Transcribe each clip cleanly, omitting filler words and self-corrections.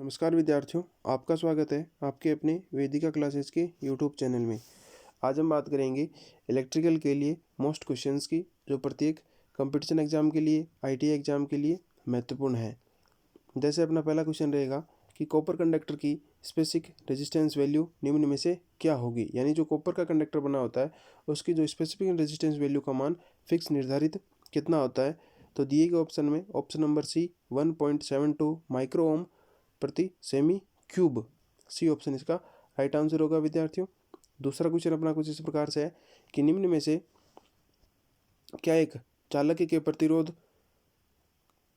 नमस्कार विद्यार्थियों, आपका स्वागत है आपके अपने वेदिका क्लासेस के यूट्यूब चैनल में। आज हम बात करेंगे इलेक्ट्रिकल के लिए मोस्ट क्वेश्चंस की, जो प्रत्येक कंपटीशन एग्जाम के लिए, आईटीआई एग्जाम के लिए महत्वपूर्ण है। जैसे अपना पहला क्वेश्चन रहेगा कि कॉपर कंडक्टर की स्पेसिफिक रेजिस्टेंस वैल्यू निम्न में से क्या होगी। यानी जो कॉपर का कंडक्टर बना होता है उसकी जो स्पेसिफिक रेजिस्टेंस वैल्यू का मान फिक्स निर्धारित कितना होता है। तो दिए गए ऑप्शन में option number C 1.72 micro ohm प्रति सेमी क्यूब, सी ऑप्शन इसका राइट आंसर होगा विद्यार्थियों। दूसरा क्वेश्चन अपना कुछ इस प्रकार से है कि निम्न में से क्या एक चालक के प्रतिरोध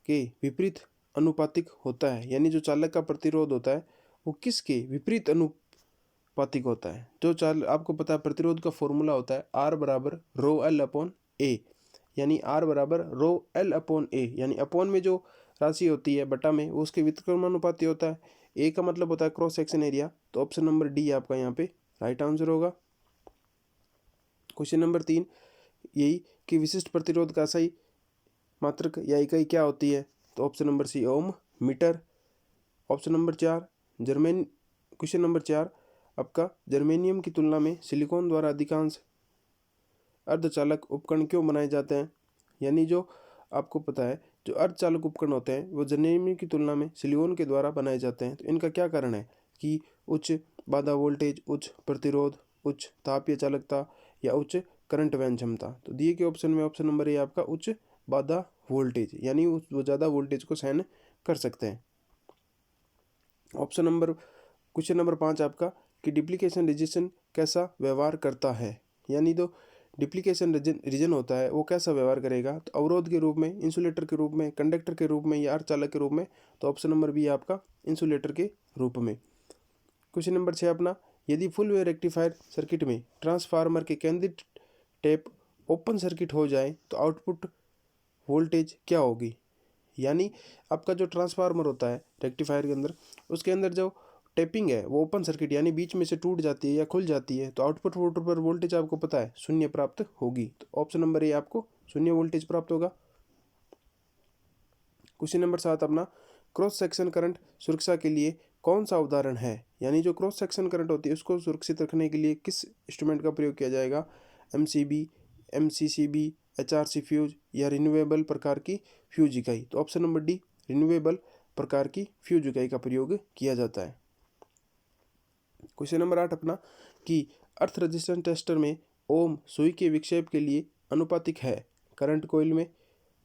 के विपरीत अनुपातिक होता है। यानी जो चालक का प्रतिरोध होता है वो किसके विपरीत अनुपातिक होता है। जो आपको पता है प्रतिरोध का फॉर्मूला होता है R बराबर रो एल अपॉन ए, यानी R बराबर रो एल अपॉन ए, यानी अपॉन में जो राशि होती है बटा में वो उसके व्युत्क्रमानुपाती होता है। ए का मतलब होता है क्रॉस सेक्शन एरिया। तो ऑप्शन नंबर डी आपका यहाँ पे राइट आंसर होगा। क्वेश्चन नंबर 3 यही कि विशिष्ट प्रतिरोध का सही मात्रक या इकाई क्या होती है। तो option number C ohm meter. Option number 4 question number 4 आपका जर्मेनियम की तुलना में सिलिकॉन द्वारा अधिकांश अर्धचालक उपकरण क्यों बनाए जाते हैं। यानी जो आपको पता है जो अर्धचालक उपकरण होते हैं वो जर्मेनियम की तुलना में सिलिकॉन के द्वारा बनाए जाते हैं। तो इनका क्या कारण है कि उच्च बाधा वोल्टेज, उच्च प्रतिरोध, उच्च तापीय चालकता या उच्च करंट वहन क्षमता। तो दिए गए ऑप्शन में ऑप्शन नंबर ए आपका उच्च बाधा वोल्टेज, यानी वो ज़्यादा वोल्टेज को सहन कर सकते हैं। क्वेश्चन नंबर 5 आपका कि डिप्लीकेशन रीजन कैसा व्यवहार करता है। यानी जो डिप्लीकेशन रीजन होता है वो कैसा व्यवहार करेगा। तो अवरोध के रूप में, इंसुलेटर के रूप में, कंडक्टर के रूप में या अर्धचालक के रूप में। तो ऑप्शन नंबर बी आपका इंसुलेटर के रूप में। क्वेश्चन नंबर 6 अपना यदि फुल वेव रेक्टिफायर सर्किट में ट्रांसफार्मर के केंद्रित टेप ओपन सर्किट हो जाए तो आउटपुट वोल्टेज क्या होगी। यानी आपका जो ट्रांसफार्मर होता है रेक्टिफायर के अंदर, उसके अंदर जो टेपिंग है वो ओपन सर्किट यानी बीच में से टूट जाती है या खुल जाती है तो आउटपुट पर वोल्टेज आपको पता है शून्य प्राप्त होगी। तो ऑप्शन नंबर ए आपको शून्य वोल्टेज प्राप्त होगा। क्वेश्चन नंबर 7 अपना क्रॉस सेक्शन करंट सुरक्षा के लिए कौन सा उदाहरण है। यानी जो क्रॉस सेक्शन करंट होती है उसको सुरक्षित रखने के लिए किस इंस्ट्रूमेंट का प्रयोग किया जाएगा। MCB, MCCB, HRC फ्यूज या रिन्यूएबल प्रकार की फ्यूज इकाई। तो ऑप्शन नंबर डी रिन्यूएबल प्रकार की फ्यूज इकाई का प्रयोग किया जाता है। क्वेश्चन नंबर 8 अपना कि अर्थ रेजिस्टेंस टेस्टर में ओम सुई के विक्षेप के लिए अनुपातिक है। करंट कॉइल में,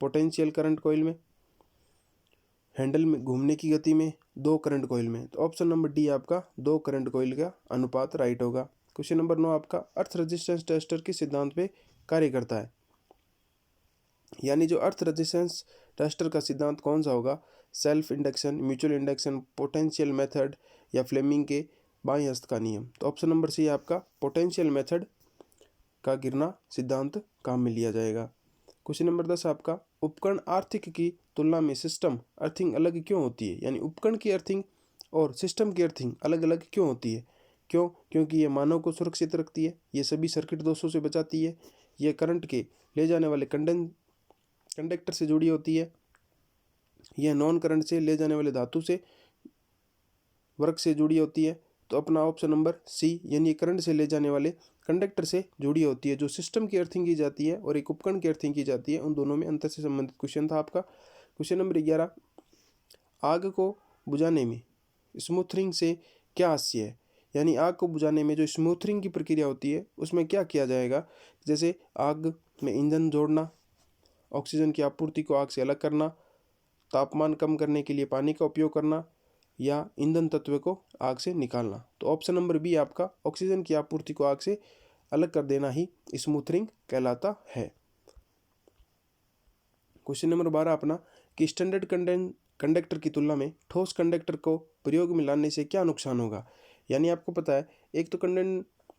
पोटेंशियल करंट कॉइल में, हैंडल में घूमने की गति में, दो करंट कॉइल में। तो ऑप्शन नंबर डी आपका दो करंट कॉइल का अनुपात राइट होगा। क्वेश्चन नंबर 9 आपका अर्थ रेजिस्टेंस टेस्टर किस सिद्धांत पे कार्य करता है। यानी जो अर्थ रेजिस्टेंस टेस्टर का सिद्धांत कौन सा होगा। Self induction, mutual induction, potential method या फ्लेमिंग के बाएं हस्त का नियम। तो ऑप्शन नंबर सी आपका पोटेंशियल मेथड का गिरना सिद्धांत काम में लिया जाएगा। क्वेश्चन नंबर 10 आपका उपकरण आर्थिक की तुलना में सिस्टम अर्थिंग अलग क्यों होती है। यानी उपकरण की अर्थिंग और सिस्टम की अर्थिंग अलग अलग क्यों होती है। क्योंकि ये मानव को सुरक्षित रखती है, ये सभी सर्किट दोषों से बचाती है, ये करंट के ले जाने वाले कंडक्टर से जुड़ी होती है, यह नॉन करंट से ले जाने वाले धातु से वर्ग से जुड़ी होती है। तो अपना ऑप्शन नंबर सी यानी करंट से ले जाने वाले कंडक्टर से जुड़ी होती है। जो सिस्टम की अर्थिंग की जाती है और एक उपकरण की अर्थिंग की जाती है, उन दोनों में अंतर से संबंधित क्वेश्चन था आपका। क्वेश्चन नंबर 11 आग को बुझाने में स्मूथरिंग से क्या हास्य है। यानी आग को बुझाने में जो स्मूथरिंग की प्रक्रिया होती है उसमें क्या किया जाएगा। जैसे आग में ईंधन जोड़ना, ऑक्सीजन की आपूर्ति को आग से अलग करना, तापमान कम करने के लिए पानी का उपयोग करना या ईंधन तत्व को आग से निकालना। तो ऑप्शन नंबर बी आपका ऑक्सीजन की आपूर्ति को आग से अलग कर देना ही स्मूथरिंग कहलाता है। क्वेश्चन नंबर 12 अपना कि स्टैंडर्ड कंडक्टर की तुलना में ठोस कंडक्टर को प्रयोग में लाने से क्या नुकसान होगा। यानी आपको पता है एक तो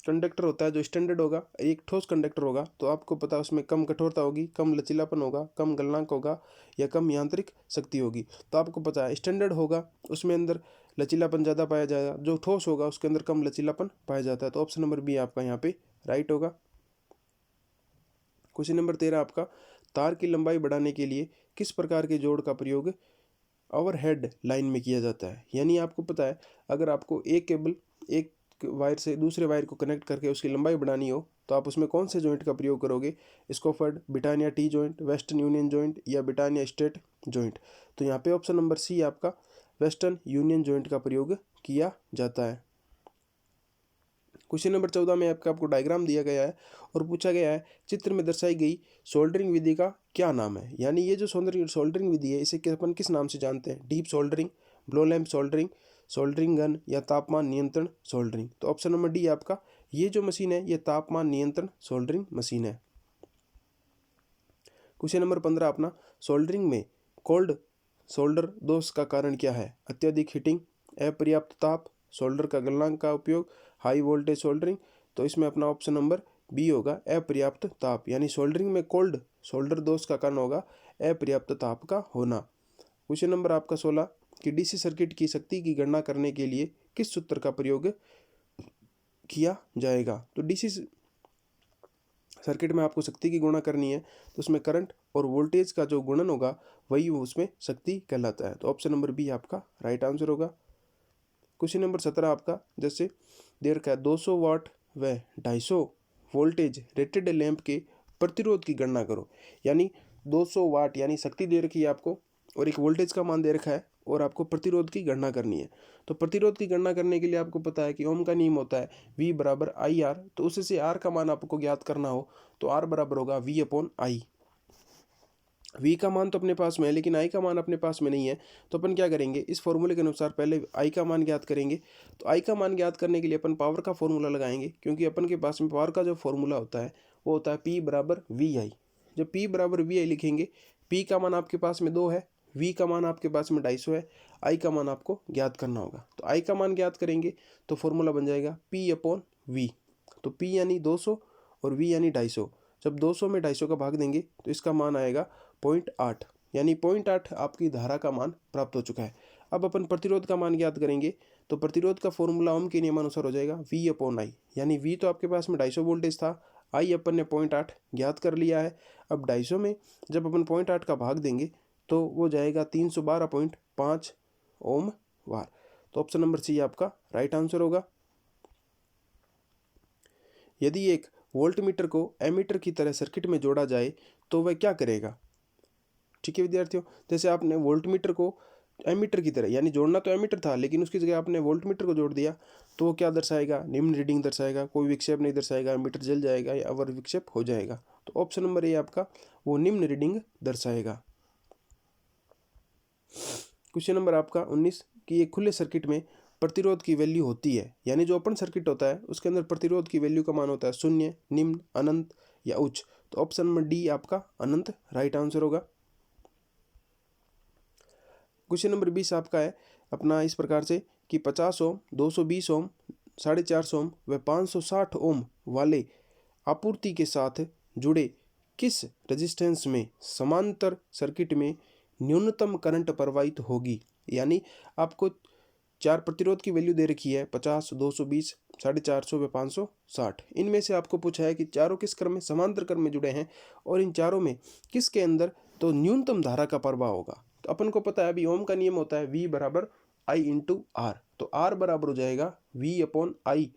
कंडक्टर होता है जो स्टैंडर्ड होगा, एक ठोस कंडक्टर होगा। तो आपको पता है उसमें कम कठोरता होगी, कम लचीलापन होगा, कम गलनांक होगा या कम यांत्रिक शक्ति होगी। तो आपको पता है स्टैंडर्ड होगा उसमें अंदर लचीलापन ज़्यादा पाया जाएगा, जो ठोस होगा उसके अंदर कम लचीलापन पाया जाता है। तो ऑप्शन नंबर बी आपका यहाँ पे राइट होगा। क्वेश्चन नंबर 13 आपका तार की लंबाई बढ़ाने के लिए किस प्रकार के जोड़ का प्रयोग ओवरहेड लाइन में किया जाता है। यानी आपको पता है अगर आपको एक केबल एक वायर से दूसरे वायर को कनेक्ट करके उसकी लंबाई बढ़ानी हो तो आप उसमें कौन से जॉइंट का प्रयोग करोगे? स्कोफर्ड, Britannia T joint, western union joint या ब्रिटानिया स्ट्रेट जॉइंट? तो यहाँ पे ऑप्शन नंबर सी आपका वेस्टर्न यूनियन जॉइंट का प्रयोग किया जाता है। क्वेश्चन नंबर 14 में आपको डायग्राम दिया गया है और पूछा गया है चित्र में दर्शाई गई सोल्डरिंग विधि का क्या नाम है? यानी ये जो सोल्डरिंग विधि है इसे अपन किस नाम से जानते हैं? Deep soldering, blow lamp soldering, soldering gun या तापमान नियंत्रण सोल्डरिंग? तो ऑप्शन नंबर डी आपका ये जो मशीन है ये तापमान नियंत्रण सोल्डरिंग मशीन है। क्वेश्चन नंबर 15 अपना सोल्डरिंग में कोल्ड सोल्डर दोष का कारण क्या है? अत्यधिक हीटिंग, अपर्याप्त ताप, सोल्डर का गलनांक का उपयोग, हाई वोल्टेज सोल्डरिंग? तो इसमें अपना ऑप्शन नंबर बी होगा अपर्याप्त ताप। यानी सोल्डरिंग में कोल्ड सोल्डर दोष का कारण होगा अपर्याप्त ताप का होना। क्वेश्चन नंबर आपका 16 कि डीसी सर्किट की शक्ति की गणना करने के लिए किस सूत्र का प्रयोग किया जाएगा? तो डीसी सर्किट में आपको शक्ति की गणना करनी है तो उसमें करंट और वोल्टेज का जो गुणन होगा वही उसमें शक्ति कहलाता है। तो ऑप्शन नंबर बी आपका राइट आंसर होगा। क्वेश्चन नंबर 17 आपका जैसे दे रखा है 200 वाट व 250 वोल्टेज रेटेड लैंप के प्रतिरोध की गणना करो। यानी 200 वाट यानी शक्ति दे रखी है आपको और एक वोल्टेज का मान दे रखा है और आपको प्रतिरोध की गणना करनी है। तो प्रतिरोध की गणना करने के लिए आपको पता है कि ओम का नियम होता है V बराबर आई आर। तो उससे आर का मान आपको ज्ञात करना हो तो आर बराबर होगा V अपॉन आई। V का मान तो अपने पास में है लेकिन I का मान अपने पास में नहीं है तो अपन क्या करेंगे इस फॉर्मूले के अनुसार पहले I का मान ज्ञात करेंगे। तो I का मान ज्ञात करने के लिए अपन पावर का फॉर्मूला लगाएंगे क्योंकि अपन के पास में पावर का जो फॉर्मूला होता है वो होता है P बराबर VI। जब P बराबर VI लिखेंगे, P का मान आपके पास में 2 है, V का मान आपके पास में 250 है, I का मान आपको ज्ञात करना होगा। तो I का मान ज्ञात करेंगे तो फॉर्मूला बन जाएगा P अपॉन V। तो P यानी 200 और V यानी 250। जब 200 में 250 का भाग देंगे तो इसका मान आएगा 0.8। यानी 0.8 आपकी धारा का मान प्राप्त हो चुका है। अब अपन प्रतिरोध का मान ज्ञात करेंगे तो प्रतिरोध का फॉर्मूला ओम के नियमानुसार हो जाएगा V अपॉन आई। यानी V तो आपके पास में 250 वोल्टेज था, आई अपन ने 0.8 ज्ञात कर लिया है। अब 250 में जब अपन 0.8 का भाग देंगे तो वो जाएगा 312.5 ओम वार। तो ऑप्शन नंबर सी आपका राइट आंसर होगा। यदि एक वोल्टमीटर को एमीटर की तरह सर्किट में जोड़ा जाए तो वह क्या करेगा? ठीक है विद्यार्थियों, जैसे आपने वोल्टमीटर को एमीटर की तरह यानी जोड़ना तो एमीटर था लेकिन उसकी जगह आपने वोल्टमीटर को जोड़ दिया तो वो क्या दर्शाएगा? निम्न रीडिंग दर्शाएगा, कोई विक्षेप नहीं दर्शाएगा, एमीटर जल जाएगा या अवर विक्षेप हो जाएगा। तो ऑप्शन नंबर ए आपका वो निम्न रीडिंग दर्शाएगा। क्वेश्चन नंबर आपका 19 कि एक खुले सर्किट में प्रतिरोध की वैल्यू होती है। यानी जो ओपन सर्किट होता है उसके अंदर प्रतिरोध की वैल्यू का मान होता है 0, निम्न, अनंत या उच्च। तो ऑप्शन नंबर डी आपका अनंत राइट आंसर होगा। क्वेश्चन नंबर 20 आपका है अपना इस प्रकार से कि 50 ओम, 220 ओम, 450 ओम व 560 ओम वाले आपूर्ति के साथ जुड़े किस रेजिस्टेंस में समांतर सर्किट में न्यूनतम करंट प्रवाहित होगी? यानी आपको 4 प्रतिरोध की वैल्यू दे रखी है 50, 220, 450 व 560। इनमें से आपको पूछा है कि चारों किस क्रम में समांतर क्रम में जुड़े हैं और इन चारों में किसके अंदर तो न्यूनतम धारा का प्रवाह होगा। तो अपन को पता है अभी ओम का नियम होता है V बराबर आई इंटू आर। तो आर बराबर हो जाएगा V अपॉन आई।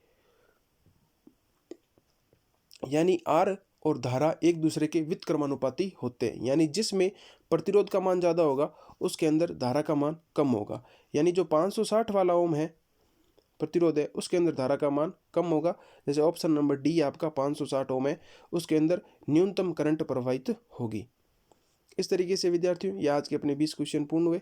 यानी आर और धारा एक दूसरे के व्युत्क्रमानुपाती होते हैं। यानी जिसमें प्रतिरोध का मान ज़्यादा होगा उसके अंदर धारा का मान कम होगा। यानी जो 560 वाला ओम है प्रतिरोध है उसके अंदर धारा का मान कम होगा। जैसे ऑप्शन नंबर डी आपका 560 ओम है उसके अंदर न्यूनतम करंट प्रवाहित होगी। इस तरीके से विद्यार्थियों ये आज के अपने 20 क्वेश्चन पूर्ण हुए।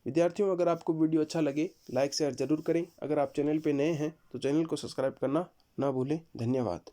विद्यार्थियों अगर आपको वीडियो अच्छा लगे लाइक शेयर जरूर करें। अगर आप चैनल पे नए हैं तो चैनल को सब्सक्राइब करना ना भूलें। धन्यवाद।